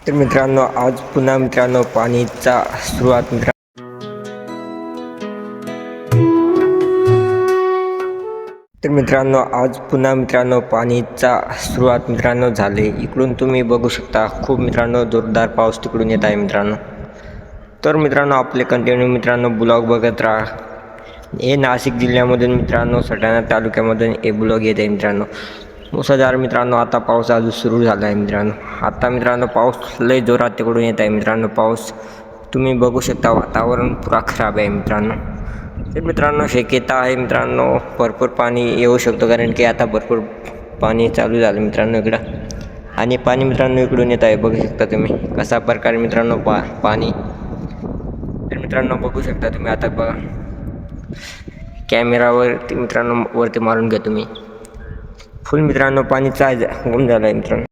तर मित्रांनो, आज पुन्हा मित्रांनो पाणीचा सुरुवात आज पुन्हा मित्रांनो पाणीचा सुरुवात मित्रांनो झाले. इकडून तुम्ही बघू शकता खूप मित्रांनो जोरदार पाऊस तिकडून येत आहे मित्रांनो. तर मित्रांनो आपले कंटिन्यू मित्रांनो ब्लॉग बघत राहा. हे नाशिक जिल्ह्यामधून मित्रांनो सटाणा तालुक्यामधून हे ब्लॉग येत आहे मित्रांनो. मुसळधार मित्रांनो आता पाऊस अजून सुरू झाला आहे मित्रांनो. आता मित्रांनो पाऊस लय जोरात तिकडून येत आहे मित्रांनो. पाऊस तुम्ही बघू शकता, वातावरण पुरा खराब आहे मित्रांनो. तर मित्रांनो शक्यता आहे मित्रांनो भरपूर पाणी येऊ शकतो, कारण की आता भरपूर पाणी चालू झालं मित्रांनो इकडं. आणि पाणी मित्रांनो इकडून येत आहे, बघू शकता तुम्ही कसा प्रकारे मित्रांनो पाणी. तर मित्रांनो बघू शकता तुम्ही आता बघा कॅमेरावरती मित्रांनो वरती मारून घ्या तुम्ही. फुल मित्रांनो पाणी होऊन झालं आहे मित्रांनो.